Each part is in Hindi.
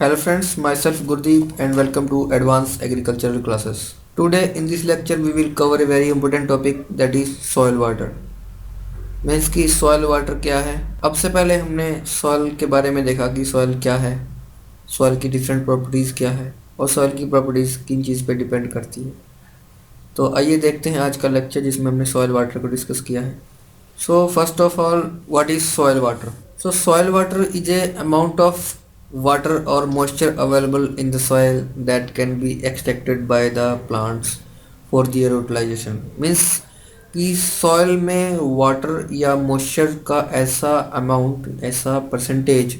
Hello friends, myself Gurdeep and welcome to Advanced Agricultural Classes. Today in this lecture we will cover a very important topic that is soil water. Means कि सॉइल वाटर क्या है। अब से पहले हमने सॉइल के बारे में देखा कि सॉइल क्या है, सॉइल की डिफरेंट प्रॉपर्टीज़ क्या है और सॉइल की प्रॉपर्टीज़ किन चीज़ पे डिपेंड करती है। तो आइए देखते हैं आज का लेक्चर जिसमें हमने सॉइल वाटर को डिस्कस किया है। So first of all what is soil water? So soil water is a amount of water or moisture available in the soil that can be extracted by the plants for their utilization. Means कि सॉइल में वाटर या मॉइस्चर का ऐसा अमाउंट, ऐसा परसेंटेज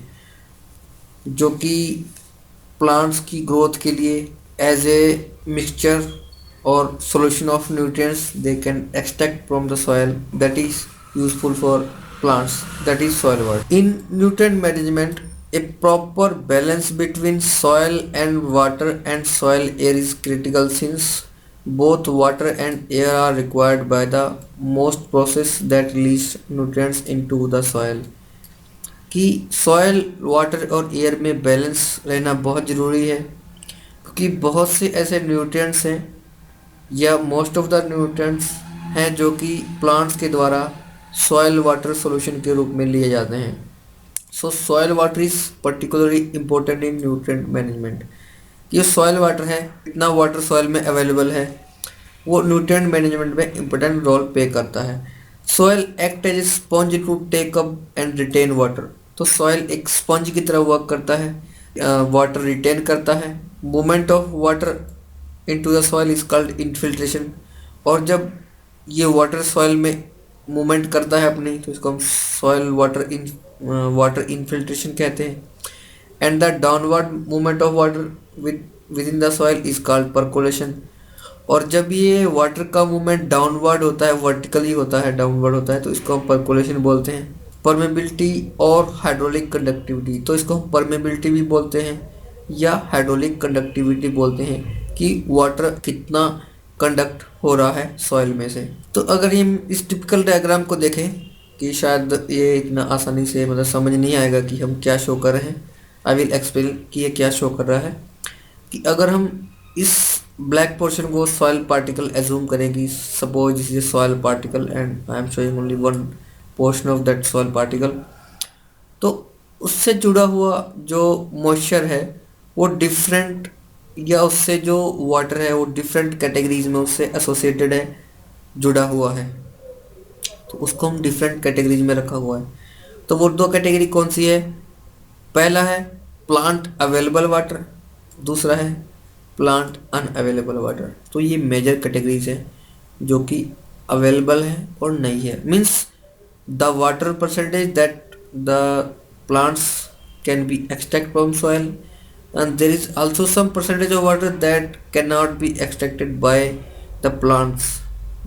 जो कि प्लांट्स की ग्रोथ के लिए एज ए मिक्सचर और solution of nutrients they can extract from the soil that is useful for plants, that is soil water. In nutrient management, a proper balance between soil and water and soil air is critical since both water and air are required by the most process that release nutrients into the soil. कि सॉयल वाटर और एयर में बैलेंस रहना बहुत ज़रूरी है क्योंकि बहुत से ऐसे न्यूट्रिएंट्स हैं या मोस्ट ऑफ द न्यूट्रिएंट्स हैं जो कि प्लांट्स के द्वारा सॉयल वाटर सॉल्यूशन के रूप में लिए जाते हैं। So soil water is particularly important in nutrient management. ये सॉयल वाटर है, इतना वाटर सॉयल में अवेलेबल है, वो न्यूट्रिएंट मैनेजमेंट में इम्पोर्टेंट रोल प्ले करता है। Soil act as a sponge to take up and retain water. तो सॉयल एक स्पंज की तरह वर्क करता है, वाटर रिटेन करता है। Movement of water into the soil is called infiltration. और जब ये वाटर सॉइल में मूवमेंट करता है अपनी, तो इसको हम सॉइल वाटर इन्फिल्ट्रेशन कहते हैं। And the downward movement of water with in the soil is called percolation. और जब ये वाटर का मूवमेंट डाउनवर्ड होता है, वर्टिकली होता है, डाउनवर्ड होता है, तो इसको हम परकोलेशन बोलते हैं। परमेबिलिटी और हाइड्रोलिक कंडक्टिविटी, तो इसको हम परमेबिलिटी भी बोलते हैं या हाइड्रोलिक कंडक्टिविटी बोलते हैं कि वाटर कितना कंडक्ट हो रहा है सॉइल में से। तो अगर हम इस टिपिकल डायग्राम को देखें कि शायद ये इतना आसानी से मतलब समझ नहीं आएगा कि हम क्या शो कर रहे हैं। आई विल एक्सप्लेन कि ये क्या शो कर रहा है। कि अगर हम इस ब्लैक पोर्शन को सॉइल पार्टिकल एज्यूम करेंगे, suppose this is soil particle and I am showing only one portion of that soil particle, तो उससे जुड़ा हुआ जो मॉइस्चर है वो डिफरेंट, या उससे जो वाटर है वो डिफरेंट कैटेगरीज में उससे एसोसिएटेड है, जुड़ा हुआ है, तो उसको हम डिफरेंट कैटेगरीज में रखा हुआ है। तो वो दो कैटेगरी कौन सी है? पहला है प्लांट अवेलेबल वाटर, दूसरा है प्लांट अनअवेलेबल वाटर। तो ये मेजर कैटेगरीज है जो कि अवेलेबल है और नहीं है। Means the water percentage that the plants can be extract from soil, and there is also some percentage of water that cannot be extracted by the plants,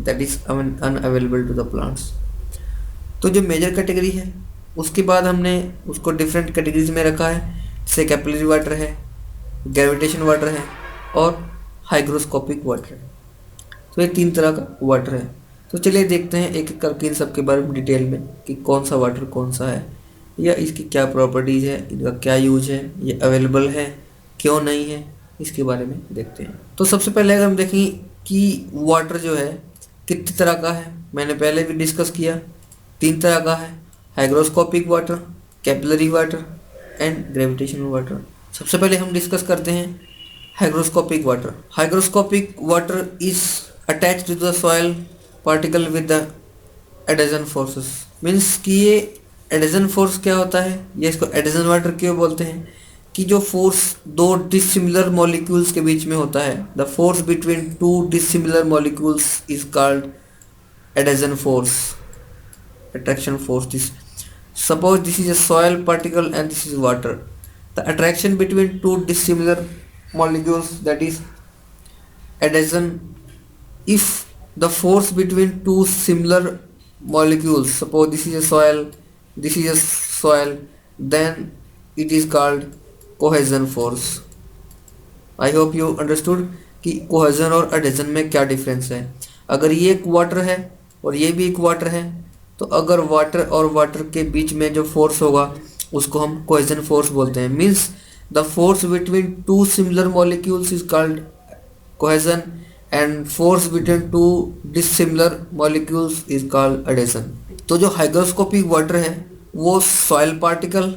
that is unavailable to the plants। तो जो मेजर कैटेगरी है उसके बाद हमने उसको डिफरेंट कैटेगरीज में रखा है, जैसे कैपिलरी वाटर है, ग्रेविटेशन वाटर है और हाइग्रोस्कोपिक वाटर है। तो ये तीन तरह का वाटर है। तो चलिए देखते हैं एक एक करके इन सब के बारे में डिटेल में कि कौन सा वाटर कौन सा है या इसकी क्या प्रॉपर्टीज़ है, इनका क्या यूज है, ये अवेलेबल है क्यों नहीं है, इसके बारे में देखते हैं। तो सबसे पहले अगर हम देखें कि वाटर जो है कितनी तरह का है, मैंने पहले भी डिस्कस किया, तीन तरह का है, hygroscopic water, capillary water and gravitational water. सबसे पहले हम डिस्कस करते हैं hygroscopic water. Hygroscopic water is attached to the soil particle with the adhesion forces. Means कि ये एडेजन फोर्स क्या होता है, ये इसको एडेजन वाटर क्यों बोलते हैं? कि जो फोर्स दो डिसिमिलर मॉलिक्यूल्स के बीच में होता है, the force between two dissimilar molecules is called adhesion force, attraction force। This suppose this is a soil particle and this is water, the attraction between two dissimilar molecules, that is adhesion. If the force between two similar molecules, suppose this is a soil, this is a soil, then it is called cohesion force। I hope you understood कि cohesion और adhesion में क्या डिफरेंस है। अगर ये एक वाटर है और ये भी एक वाटर है, तो अगर वाटर और वाटर के बीच में जो फोर्स होगा उसको हम कोहेजन फोर्स बोलते हैं। Means The force between two similar molecules is called cohesion and force between two dissimilar molecules is called adhesion. तो जो हाइग्रोस्कोपिक वाटर है वो सॉइल पार्टिकल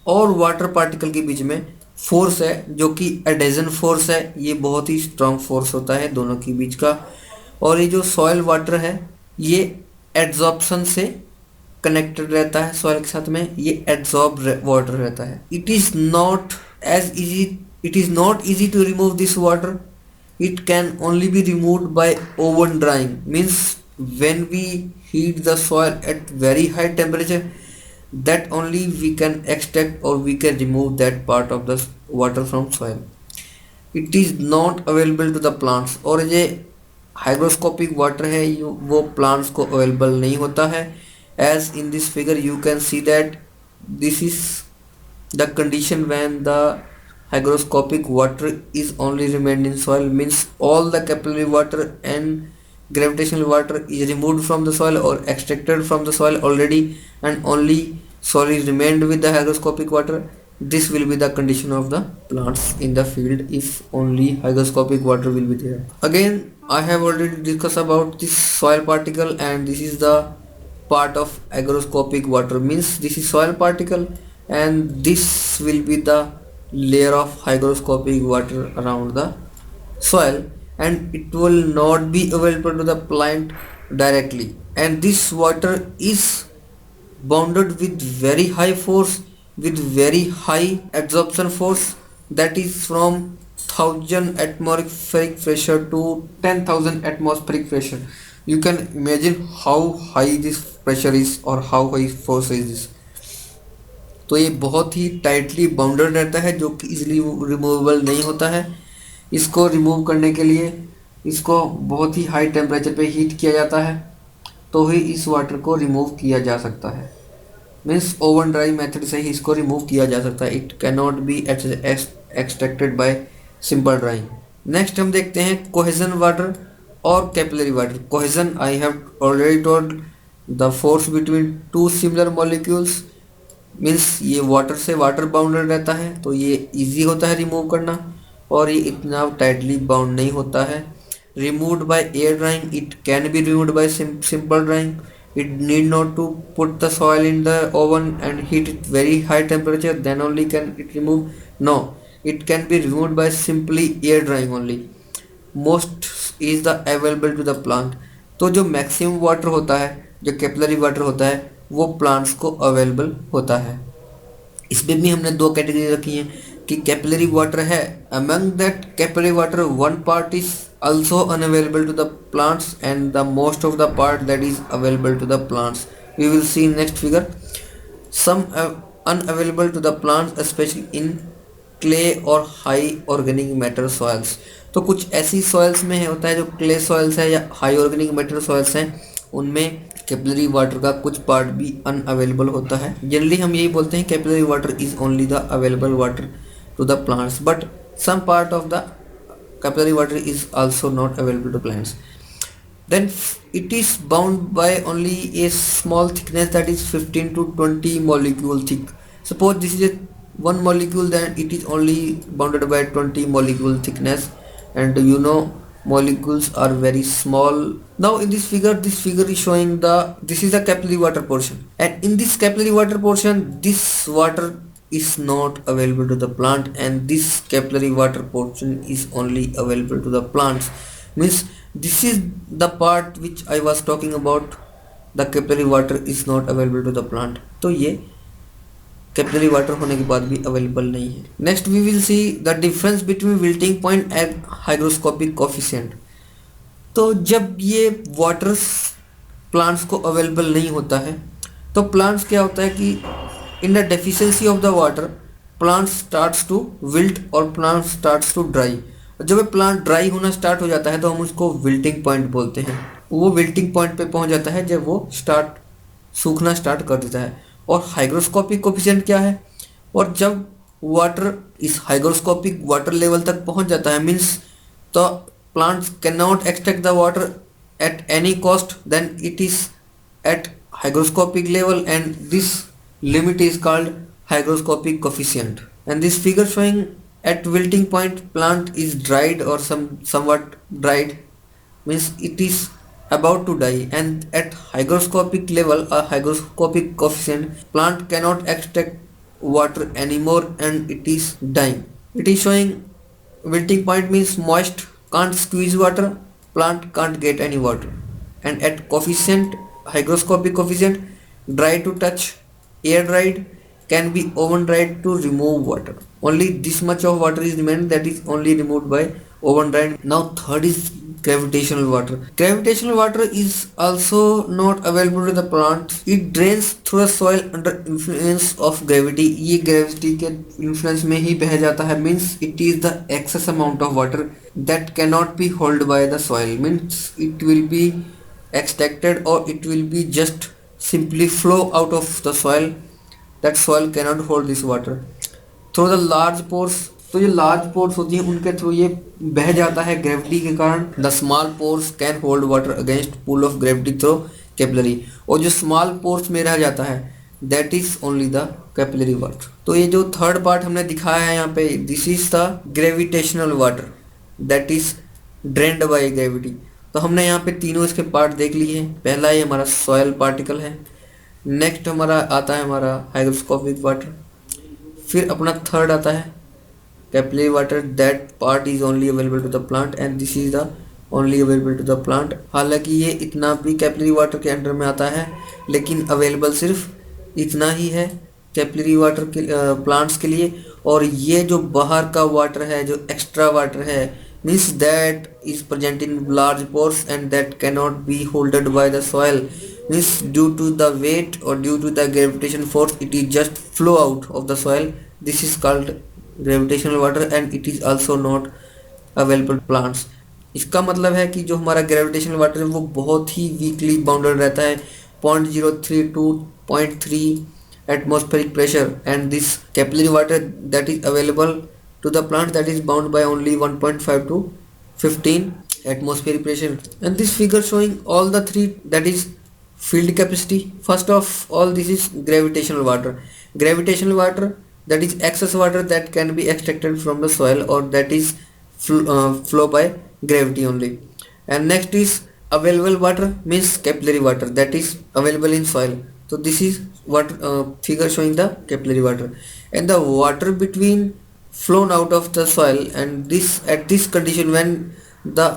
और वाटर पार्टिकल के बीच में फोर्स है जो कि एडेजन फोर्स है। ये बहुत ही स्ट्रांग फोर्स होता है दोनों के बीच का। और ये जो सॉइल वाटर है ये एड्जॉर्प्शन से कनेक्टेड रहता है सॉइल के साथ में, ये एड्जॉर्ब वाटर रहता है। It is not easy to remove this water. It can only be removed by oven drying. Means when we heat the soil at very high temperature, that only we can extract or we can remove that part of the water from soil. It is not available to the plants. और ये हाइग्रोस्कोपिक वाटर है वो प्लांट्स को अवेलेबल नहीं होता है। As in this figure you can see that this is the condition when the hygroscopic water is only remained in soil, means all the capillary water and gravitational water is removed from the soil or extracted from the soil already and only soil is remained with the hygroscopic water. This will be the condition of the plants in the field if only hygroscopic water will be there. Again I have already discussed about this soil particle and this is the part of hygroscopic water, means this is soil particle and this will be the layer of hygroscopic water around the soil and it will not be available to the plant directly, and this water is bounded with very high force, with very high absorption force, that is from 1000 atmospheric pressure to 10,000 atmospheric pressure. You can imagine how high this pressure is or how high force is this. तो ये बहुत ही टाइटली बाउंडेड रहता है जो कि इजीली रिमूवेबल नहीं होता है। इसको रिमूव करने के लिए इसको बहुत ही हाई टेम्परेचर पे हीट किया जाता है तो ही इस वाटर को रिमूव किया जा सकता है। मीन्स ओवन ड्राई मेथड से ही इसको रिमूव किया जा सकता है। It can not be extracted bye simple drawing. Next हम देखते हैं कोहेजन वाटर और capillary water. Cohesion I have already told the force between two similar molecules, means ये वाटर से वाटर बाउंडेड रहता है तो ये इजी होता है रिमूव करना और ये इतना टाइटली बाउंड नहीं होता है। Removed by air drying, it can be removed by simple drying. It need not to put the soil in the oven and heat it very high temperature, then only can it remove. No, it can be removed by simply air drying only. Most is the available to the plant. तो जो मैक्सिमम वाटर होता है, जो कैपिलरी वाटर होता है, वो प्लांट्स को अवेलेबल होता है। इसमें भी हमने दो कैटेगरी रखी हैं कि कैपिलरी वाटर है, among that capillary water one part is also unavailable to the plants and the most of the part that is available to the plants. We will see in next figure. Some unavailable to the plants especially in clay or high organic matter soils. तो कुछ ऐसी सॉइल्स में होता है जो क्ले सॉइल्स है या हाई ऑर्गेनिक मैटर सॉइल्स हैं, उनमें कैपिलरी वाटर का कुछ पार्ट भी अनअवेलेबल होता है। जनरली हम यही बोलते हैं capillary water is only the available water to the plants, but some part of the capillary water is also not available to plants. Then it is bound by only a small thickness, that is 15 to 20 molecule thick. Suppose this is a one molecule, then it is only bounded by 20 molecule thickness, and you know molecules are very small. Now in this figure is showing this is the capillary water portion, and in this capillary water portion this water is not available to the plant and this capillary water portion is only available to the plants. Means this is the part which I was talking about, the capillary water is not available to the plant. तो ये कैपिलरी वाटर होने के बाद भी अवेलेबल नहीं है। Next we will see the difference between wilting point and hygroscopic coefficient. तो जब ये वाटर प्लांट्स को अवेलेबल नहीं होता है तो प्लांट्स क्या होता है कि in the deficiency of the water plant starts to wilt और plant starts to dry। जब प्लांट ड्राई होना स्टार्ट हो जाता है तो हम उसको विल्टिंग पॉइंट बोलते हैं। वो विल्टिंग पॉइंट पे पहुंच जाता है जब वो सूखना स्टार्ट कर देता है। और हाइग्रोस्कोपिक कोफिशिएंट क्या है, और जब वाटर इस हाइग्रोस्कोपिक वाटर लेवल तक पहुंच जाता है, मीन्स तो plants cannot extract the water at any cost, then it is at hygroscopic level and this limit is called hygroscopic coefficient, And this figure showing at wilting point plant is dried or somewhat dried, means it is about to die, and at hygroscopic level, a hygroscopic coefficient, plant cannot extract water anymore and it is dying. It is showing wilting point means moist, can't squeeze water, plant can't get any water. And at coefficient, hygroscopic coefficient, dry to touch, air dried, can be oven dried to remove water. Only this much of water is remained, that is only removed by oven dried. Now third is gravitational water. Gravitational water is also not available to the plant. It drains through the soil under influence of gravity. ये gravity के influence में ही बह जाता है, means it is the excess amount of water that cannot be held by the soil, means it will be extracted or it will be just simply flow out of the soil. That soil cannot hold this water through the large pores. तो ये लार्ज पोर्स होती हैं, उनके थ्रू ये बह जाता है ग्रेविटी के कारण. The small pores can hold water against pull of gravity through capillary. और जो स्मॉल पोर्स में रह जाता है that is only the capillary water. तो ये जो थर्ड पार्ट हमने दिखाया है यहाँ पे, this is the gravitational water that is drained by gravity. तो हमने यहाँ पे तीनों इसके पार्ट देख लिए हैं. पहला ये हमारा सॉयल पार्टिकल है, नेक्स्ट हमारा आता है हमारा हाइग्रोस्कोपिक वाटर, फिर अपना थर्ड आता है capillary water. That part is only available to the plant and this is the only available to the plant. हालांकि ये इतना भी कैपिलरी वाटर के अंडर में आता है, लेकिन अवेलेबल सिर्फ इतना ही है कैपिलरी वाटर के प्लांट्स के लिए. और ये जो बाहर का वाटर है, जो एक्स्ट्रा वाटर है, means that is present in large pores and that cannot be holded by the soil, means due to the weight or due to the gravitation force it is just flow out of the soil. This is called gravitational water and it is also not available to plants. इसका मतलब है कि जो हमारा ग्रेविटेशनल वाटर है वो बहुत ही वीकली बाउंडेड रहता है 0.03 to 0.3 atmospheric pressure, and this capillary water that is available to the plant that is bound by only 1.5 to 15 atmospheric pressure. And this figure showing all the three, that is field capacity. First of all, this is gravitational water. Gravitational water, that is excess water that can be extracted from the soil or that is flow by gravity only. And next is available water, means capillary water that is available in soil. So this is what figure showing the capillary water. And the water between flown out of the soil, and this at this condition, when the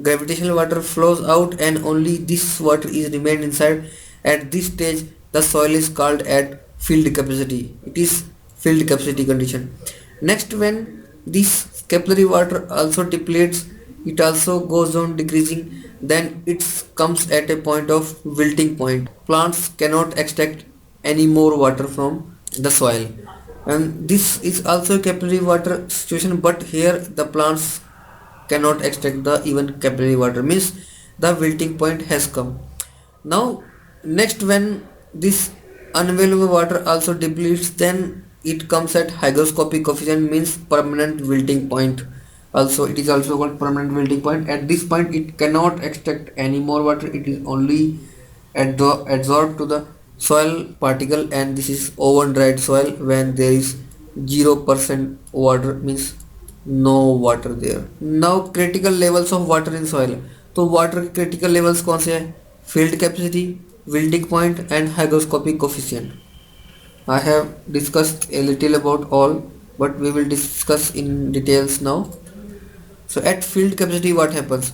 gravitational water flows out and only this water is remained inside, at this stage the soil is called at field capacity. It is field capacity condition. Next, when this capillary water also depletes, it also goes on decreasing, then it comes at a point of wilting point. Plants cannot extract any more water from the soil, and this is also a capillary water situation, but here the plants cannot extract the even capillary water, means the wilting point has come. Now next, when this unavailable water also depletes, then it comes at hygroscopic coefficient, means permanent wilting point. Also it is also called permanent wilting point. At this point it cannot extract any more water, it is only adsorbed to the soil particle, and this is oven dried soil when there is 0% water, means no water there. Now critical levels of water in soil. तो water critical levels कौन से हैं? Field capacity, wilting point and hygroscopic coefficient. I have discussed a little about all, but we will discuss in details now. So at field capacity what happens?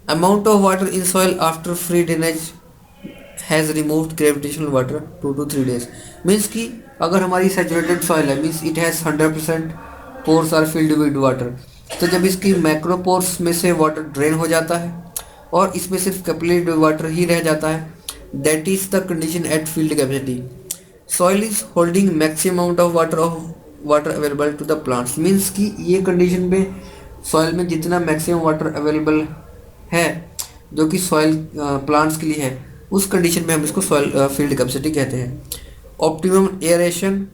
Amount of water in soil after free drainage has removed gravitational water 2 to 3 days. means कि अगर हमारी saturated soil है, means it has 100% pores are filled with water, तो जब इसकी मैक्रो पोर्स में से वाटर ड्रेन हो जाता है और इसमें सिर्फ कैपिलरी वाटर ही रह जाता है, that is the condition at field capacity. Soil is holding maximum amount of water available to the plants. Means कि ये कंडीशन में सॉइल में जितना मैक्सिमम वाटर अवेलेबल है जो कि सॉइल प्लांट्स के लिए है, उस कंडीशन में हम इसको सॉइल फील्ड कैपेसिटी कहते हैं. Optimum aeration,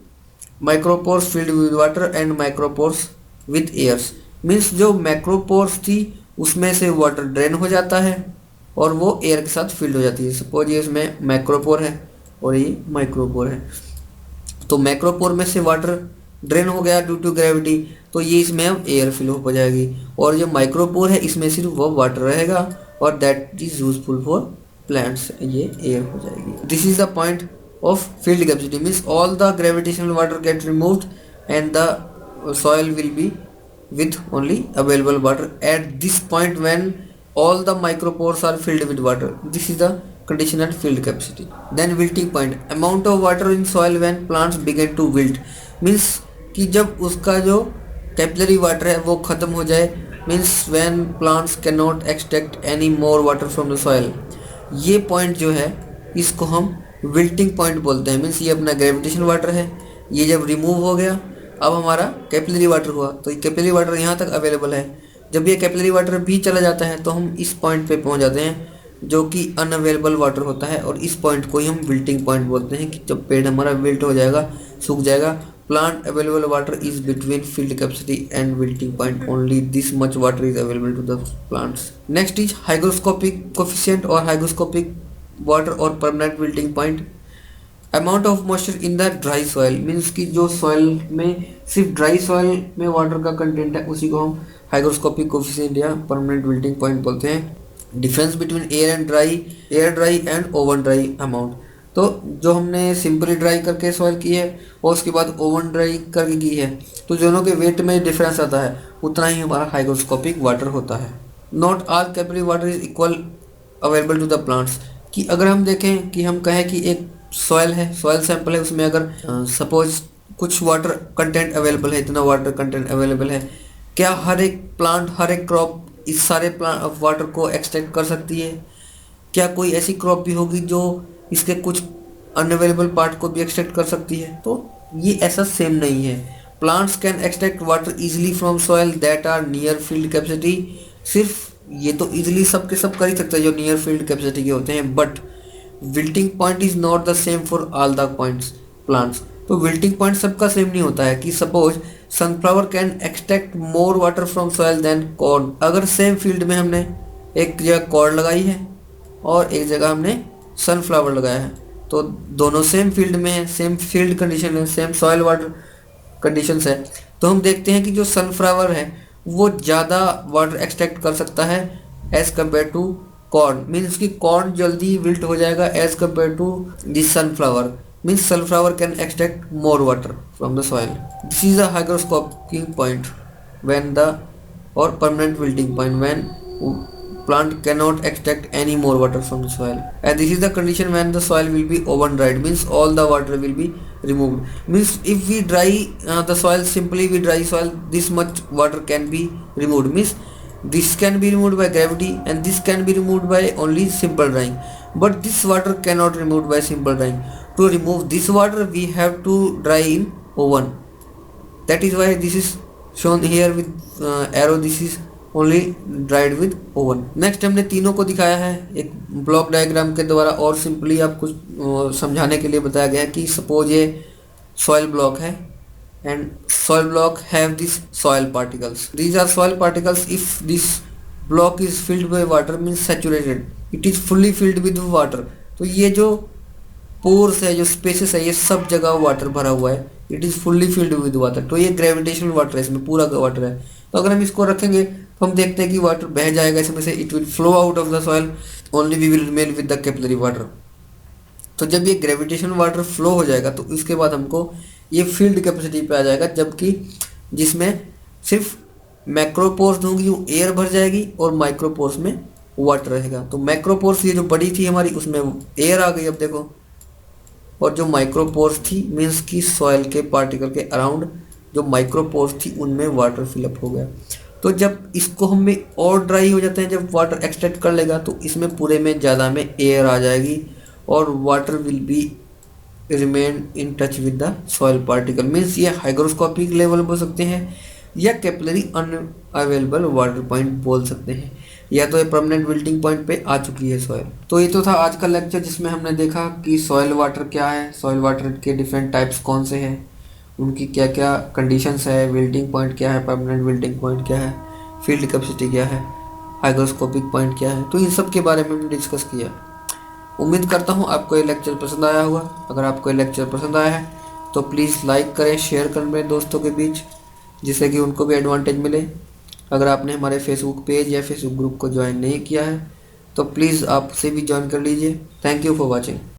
micropores field with water and micropores with airs. Means जो मैक्रोपोर्स थी उसमें से वाटर ड्रेन हो जाता है और वो एयर के साथ फिल्ड हो जाती है. सपोज ये इसमें मैक्रोपोर है और ये माइक्रोपोर है, तो मैक्रोपोर में से वाटर ड्रेन हो गया ड्यू टू ग्रेविटी, तो ये इसमें अब एयर फिल हो जाएगी, और जो माइक्रोपोर है इसमें सिर्फ वो वाटर रहेगा और that is useful for plants, ये एयर हो जाएगी। This is the point of field capacity, means all the gravitational water get removed and the soil will be with only available water at this point when all the micropores are filled with water. This is the condition at field capacity. Then wilting point, amount of water in soil when plants begin to wilt, means कि जब उसका जो कैपिलरी वाटर है वो ख़त्म हो जाए, means when plants cannot extract any more water from the soil. ये पॉइंट जो है इसको हम विल्टिंग पॉइंट बोलते हैं। मीन्स ये अपना ग्रेविटेशन वाटर है, ये जब रिमूव हो गया अब हमारा कैपिलरी वाटर हुआ, तो ये कैपिलरी वाटर यहाँ तक अवेलेबल है। जब ये कैपिलरी वाटर भी चला जाता है तो हम इस पॉइंट पे पहुँच जाते हैं जो कि अनअवेलेबल वाटर होता है, और इस पॉइंट को ही हम विल्टिंग पॉइंट बोलते हैं कि जब पेड़ हमारा विल्ट हो जाएगा, सूख जाएगा। Plant available water is between field capacity and wilting point, only this much water is available to the plants. Next is hygroscopic coefficient और हाइग्रोस्कोपिक वाटर और permanent wilting point. Amount of moisture in the dry soil, means कि जो सॉइल में सिर्फ ड्राई सॉइल में वाटर का कंटेंट है उसी को हम हाइग्रोस्कोपिक कोफिशिएंट या परमानेंट विल्टिंग पॉइंट बोलते हैं। Difference between air dry and oven dry amount, तो जो हमने सिंपली ड्राई करके सॉइल की है और उसके बाद ओवन ड्राई करके की है, तो दोनों के वेट में डिफरेंस आता है, उतना ही हमारा हाइग्रोस्कोपिक वाटर होता है। Not all capillary water is equal available to the plants, कि अगर हम देखें कि हम कहें कि एक सॉइल है, सॉइल सैंपल है, उसमें अगर सपोज कुछ वाटर कंटेंट अवेलेबल है, इतना वाटर कंटेंट अवेलेबल है, क्या हर एक प्लांट हर एक क्रॉप इस सारे वाटर को एक्सट्रैक्ट कर सकती है? क्या कोई ऐसी क्रॉप भी होगी जो इसके कुछ अनअवेलेबल पार्ट को भी एक्सट्रैक्ट कर सकती है? तो ये ऐसा सेम नहीं है। Plants can extract water easily from soil that are near field capacity, सिर्फ ये तो इजीली सब के सब कर ही सकते हैं जो नियर फील्ड कैपेसिटी के होते हैं, but wilting point is not the same for all the points plants. तो विल्टिंग पॉइंट सबका सेम नहीं होता है। कि suppose sunflower can extract more water from soil than corn, अगर सेम फील्ड में हमने एक जगह कॉर्न लगाई है और एक जगह हमने सनफ्लावर लगाया है, तो दोनों सेम फील्ड में है, सेम फील्ड कंडीशन है, सेम सॉइल वाटर कंडीशंस है, तो हम देखते हैं कि जो सनफ्लावर है वो ज़्यादा वाटर एक्सट्रैक्ट कर सकता है as compare to corn. Means कि कॉर्न जल्दी विल्ट हो जाएगा as compare to this sunflower, means sunflower can extract more water from the soil. This is a hygroscopic point when the और permanent wilting point when plant cannot extract any more water from the soil, and this is the condition when the soil will be oven dried, means all the water will be removed. Means if we dry the soil, simply we dry soil, this much water can be removed, means this can be removed by gravity and this can be removed by only simple drying, but this water cannot removed by simple drying. To remove this water we have to dry in oven, that is why this is shown here with arrow, this is only dried with oven. Next हमने तीनों को दिखाया है एक ब्लॉक डायग्राम के द्वारा, और सिंपली आपको समझाने के लिए बताया गया है कि सपोज ये सॉइल ब्लॉक है and soil block have this soil particles, these are soil particles. If this block is filled by water means saturated, it is fully filled with water, तो ये जो पोर्स है, जो स्पेसेस है, ये सब जगह वाटर भरा हुआ है, it is fully filled with water, तो ये ग्रेविटेशनल वाटर है, इसमें पूरा वाटर है। तो अगर हम इसको रखेंगे तो हम देखते हैं कि वाटर बह जाएगा इसमें से, it will flow out of the soil, only we will remain with the capillary water. तो जब ये ग्रेविटेशनल वाटर फ्लो हो जाएगा तो इसके बाद हमको ये फील्ड कैपेसिटी पे आ जाएगा, जबकि जिसमें सिर्फ मैक्रोपोर्स होंगी वो एयर भर जाएगी और माइक्रोपोर्स में वाटर रहेगा। तो मैक्रोपोर्स ये जो बड़ी थी हमारी उसमें एयर आ गई अब देखो, और जो माइक्रोपोर्स थी मीन्स की सॉइल के पार्टिकल के अराउंड जो माइक्रोपोर्स थी उनमें वाटर फिलअप हो गया। तो जब इसको हमें और ड्राई हो जाते हैं, जब वाटर एक्सट्रैक्ट कर लेगा तो इसमें पूरे में ज़्यादा में एयर आ जाएगी और water will be remain in touch with the soil particle. Means ये हाइग्रोस्कोपिक लेवल बोल सकते हैं या कैपिलरी अनअवेलेबल वाटर पॉइंट बोल सकते हैं, या तो ये परमानेंट विल्टिंग पॉइंट पे आ चुकी है सॉइल। तो ये तो था आज का लेक्चर जिसमें हमने देखा कि सॉइल वाटर क्या है, सॉइल वाटर के डिफरेंट टाइप्स कौन से हैं, उनकी क्या क्या कंडीशंस है, विल्टिंग पॉइंट क्या है, परमानेंट विल्टिंग पॉइंट क्या है, फील्ड कैपेसिटी क्या है, हाइग्रोस्कोपिक पॉइंट क्या है, तो इन सब के बारे में हमने डिस्कस किया। उम्मीद करता हूँ आपको ये लेक्चर पसंद आया होगा। अगर आपको ये लेक्चर पसंद आया है तो प्लीज़ लाइक करें, शेयर करें मेरे दोस्तों के बीच, जिससे कि उनको भी एडवांटेज मिले। अगर आपने हमारे फेसबुक पेज या फेसबुक ग्रुप को ज्वाइन नहीं किया है तो प्लीज़ आप उसे भी ज्वाइन कर लीजिए। Thank you for watching.